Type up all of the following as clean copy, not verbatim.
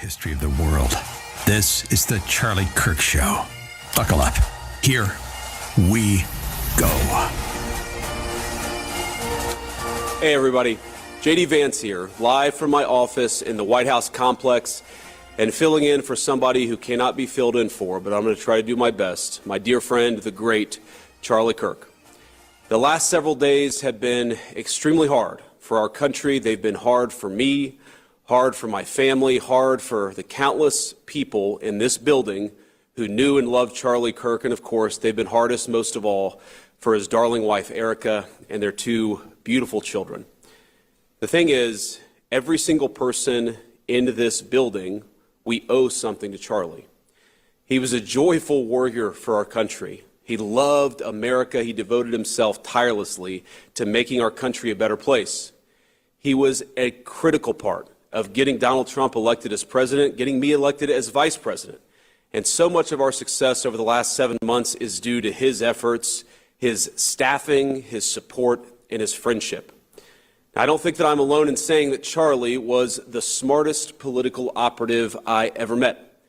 history of the world. This is the Charlie Kirk Show. Buckle up. Here we go. Hey everybody, JD Vance here, live from my office in the White House complex and filling in for somebody who cannot be filled in for, but I'm going to try to do my best, my dear friend, the great Charlie Kirk. The last several days have been extremely hard for our country. They've been hard for me, hard for my family, hard for the countless people in this building who knew and loved Charlie Kirk, and of course, they've been hardest most of all for his darling wife, Erika, and their two beautiful children. The thing is, every single person in this building, we owe something to Charlie. He was a joyful warrior for our country. He loved America. He devoted himself tirelessly to making our country a better place. He was a critical part of getting Donald Trump elected as president, getting me elected as vice president. And so much of our success over the last 7 months is due to his efforts, his staffing, his support, and his friendship. I don't think that I'm alone in saying that Charlie was the smartest political operative I ever met.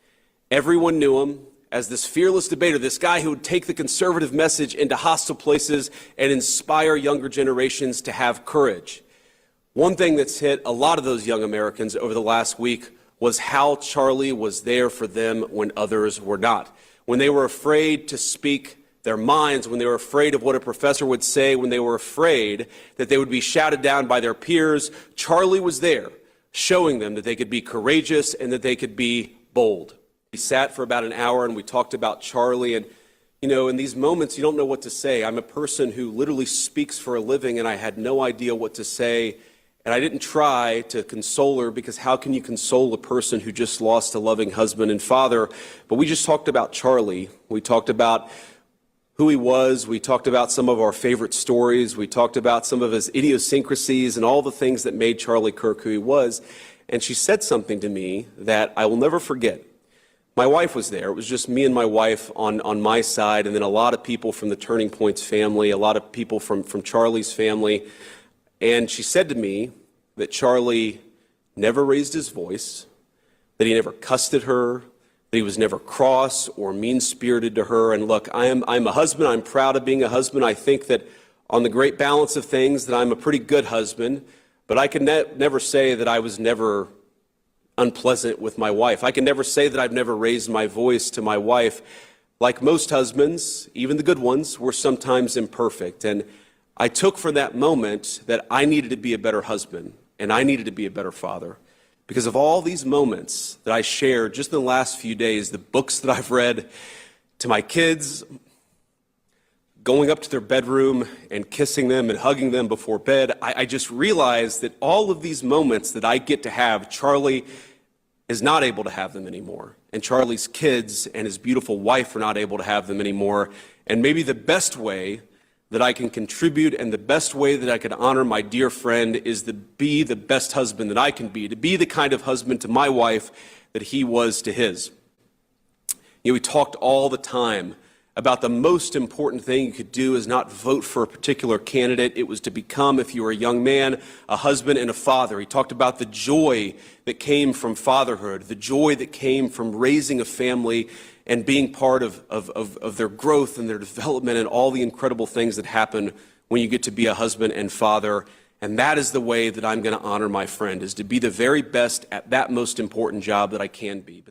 Everyone knew him as this fearless debater, this guy who would take the conservative message into hostile places and inspire younger generations to have courage. One thing that's hit a lot of those young Americans over the last week was how Charlie was there for them when others were not. When they were afraid to speak their minds, when they were afraid of what a professor would say, when they were afraid that they would be shouted down by their peers, Charlie was there, showing them that they could be courageous and that they could be bold. We sat for about an hour and we talked about Charlie, and you know, in these moments you don't know what to say. I'm a person who literally speaks for a living, and I had no idea what to say, and I didn't try to console her, because how can you console a person who just lost a loving husband and father? But we just talked about Charlie. We talked about who he was. We talked about some of our favorite stories. We talked about some of his idiosyncrasies and all the things that made Charlie Kirk who he was. And she said something to me that I will never forget. My wife was there. It was just me and my wife on my side, and then a lot of people from the Turning Point's family, a lot of people from Charlie's family. And she said to me that Charlie never raised his voice, that he never cussed at her, that he was never cross or mean-spirited to her. And look, I'm a husband. I'm proud of being a husband. I think that on the great balance of things that I'm a pretty good husband, but I can never say that I was never unpleasant with my wife. I can never say that I've never raised my voice to my wife. Like most husbands, even the good ones, we're sometimes imperfect. And I took from that moment that I needed to be a better husband and I needed to be a better father. Because of all these moments that I shared just in the last few days, the books that I've read to my kids, going up to their bedroom and kissing them and hugging them before bed, I just realized that all of these moments that I get to have, Charlie is not able to have them anymore. And Charlie's kids and his beautiful wife are not able to have them anymore. And maybe the best way that I can contribute and the best way that I can honor my dear friend is to be the best husband that I can be, to be the kind of husband to my wife that he was to his. You know, we talked all the time about the most important thing you could do is not vote for a particular candidate. It was to become, if you were a young man, a husband and a father. He talked about the joy that came from fatherhood, the joy that came from raising a family and being part of their growth and their development and all the incredible things that happen when you get to be a husband and father. And that is the way that I'm going to honor my friend, is to be the very best at that most important job that I can be.